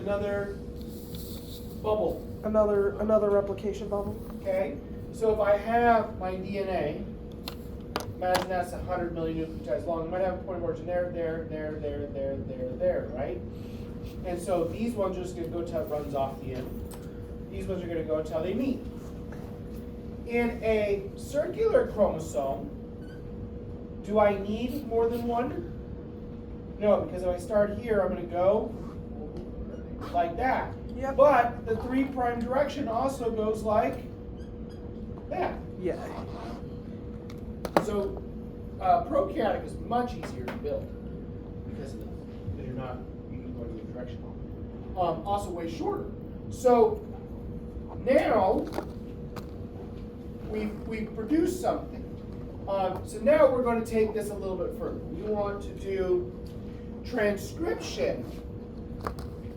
another bubble. Another replication bubble. Okay? So if I have my DNA, imagine that's 100 million nucleotides long. I might have a point of origin there, right? And so these ones are just going to go till it runs off the end. These ones are going to go until they meet. In a circular chromosome, do I need more than one? No, because if I start here, I'm going to go like that. Yep. But the 3' direction also goes like that. Yeah. So prokaryotic is much easier to build because of this, because you're not going either direction. Also way shorter. So now we've produced something. So now we're going to take this a little bit further. We want to do transcription,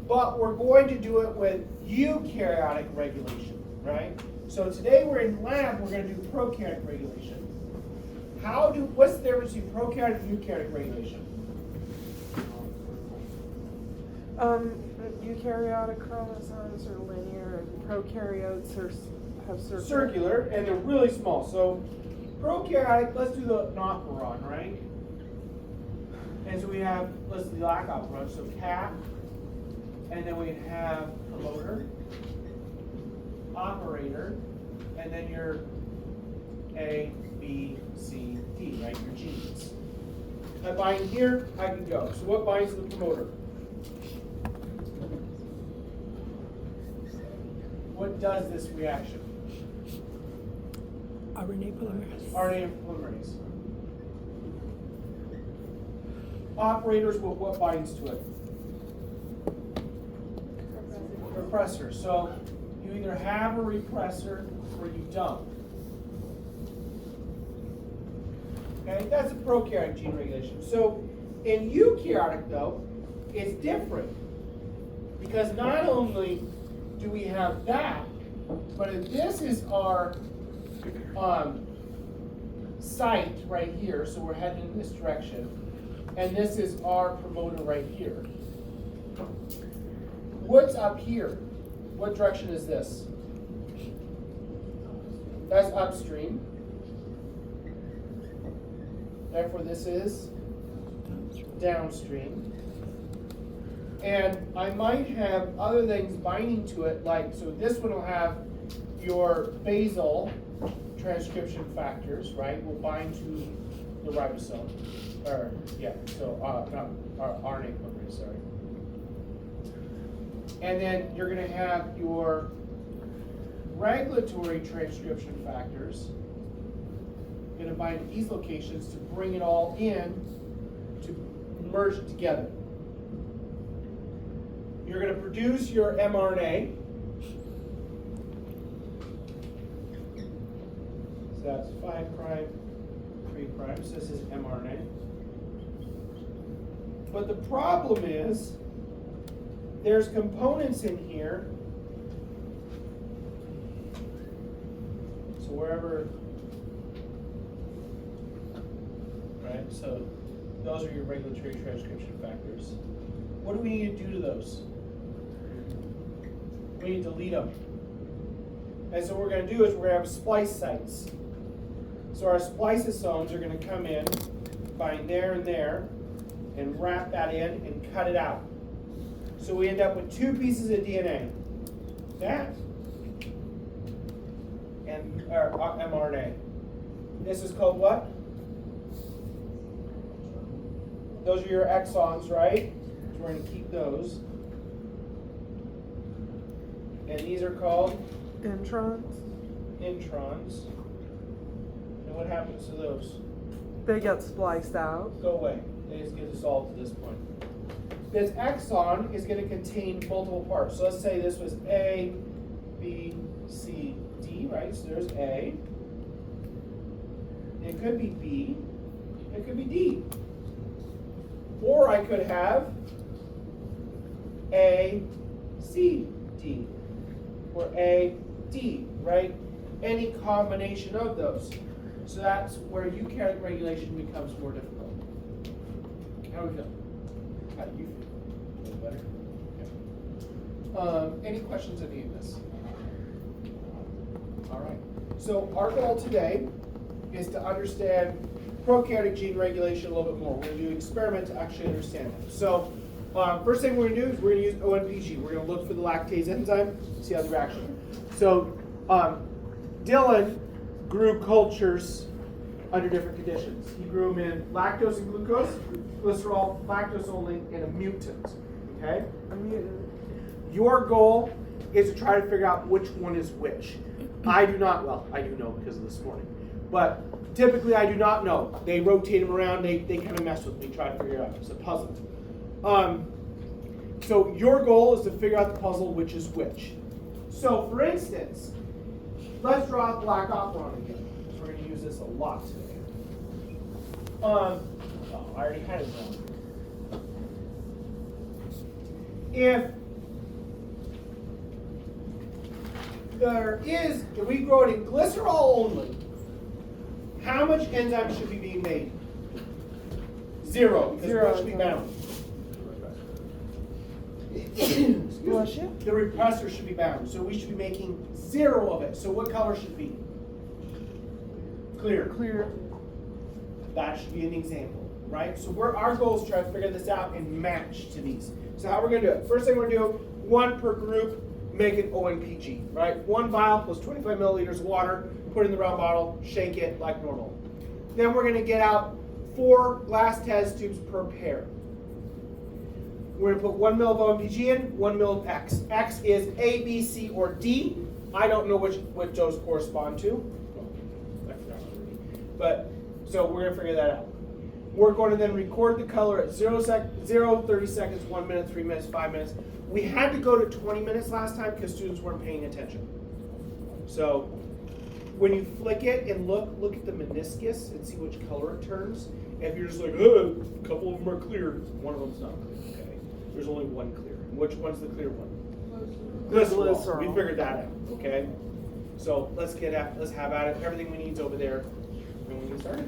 but we're going to do it with eukaryotic regulation, right? So today we're in lab, we're going to do prokaryotic regulation. What's the difference between prokaryotic and eukaryotic regulation? Eukaryotic chromosomes are linear, and prokaryotes have circular, and they're really small. So prokaryotic, let's do the operon, right? And so we have, let's do the lac operon, so cap, and then we have promoter, operator, and then your A, B, C, D, right? Your genes. I bind here, I can go. So what binds to the promoter? What does this reaction? RNA polymerase. RNA polymerase. Operators, what binds to it? Repressor. So you either have a repressor or you don't. Okay, that's a prokaryotic gene regulation. So in eukaryotic, though, it's different because not only do we have that, but if this is our site right here, so we're heading in this direction, and this is our promoter right here. What's up here? What direction is this? That's upstream. Therefore, this is downstream. And I might have other things binding to it, like, so this one will have your basal transcription factors, right? Will bind to the ribosome. Or, yeah, so, not RNA polymerase, sorry. And then you're going to have your regulatory transcription factors going to bind to these locations to bring it all in to merge it together. You're going to produce your mRNA. So that's 5', 3'. So this is mRNA. But the problem is there's components in here. So wherever, right? So those are your regulatory transcription factors. What do we need to do to those? We need to delete them. And so what we're going to do is we're going to have splice sites. So our spliceosomes are going to come in, bind there and there, and wrap that in and cut it out. So we end up with 2 pieces of DNA. That and mRNA. This is called what? Those are your exons, right? So we're going to keep those. And these are called introns. Introns. And what happens to those? They get spliced out. Go away. They just get dissolved to this point. This exon is going to contain multiple parts. So let's say this was A, B, C, D, right? So there's A. It could be B. It could be D. Or I could have A, C, D. Or A, D, right? Any combination of those. So that's where eukaryotic regulation becomes more difficult. How do we feel? How do you feel? A little better? Okay. Any questions on any of this? All right. So our goal today is to understand prokaryotic gene regulation a little bit more. We're going to do an experiment to actually understand it. So first thing we're going to do is we're going to use ONPG. We're going to look for the lactase enzyme, see how the reaction. So Dylan grew cultures under different conditions. He grew them in lactose and glucose, glycerol, lactose only, and a mutant. Okay? A mutant. Your goal is to try to figure out which one is which. I do not, well, I do know because of this morning. But typically I do not know. They rotate them around, they kind of mess with me, try to figure it out. It's a puzzle. So your goal is to figure out the puzzle which is which. So for instance, let's draw a black operon again. We're going to use this a lot today. Oh, I already had it drawn. If we grow it in glycerol only, how much enzyme should be being made? 0, because it should be bound. Bless you. The repressor should be bound, so we should be making 0 of it. So what color should it be? Clear. Clear. That should be an example, right? So our goal is to try to figure this out and match to these. So how we're going to do it? First thing we're going to do, 1 per group, make an ONPG, right? 1 vial plus 25 milliliters of water, put it in the round bottle, shake it like normal. Then we're going to get out 4 glass test tubes per pair. We're going to put 1 ml of ONPG in, 1 ml of X. X is A, B, C, or D. I don't know which those correspond to. I forgot already. But, so we're going to figure that out. We're going to then record the color at 0, 30 seconds, 1 minute, 3 minutes, 5 minutes. We had to go to 20 minutes last time because students weren't paying attention. So when you flick it and look at the meniscus and see which color it turns. If you're just like, a couple of them are clear, one of them's not clear, okay? There's only one clear. Which one's the clear one? Glycerol. We figured that out, okay? So let's have at it. Everything we need is over there. And we can get started.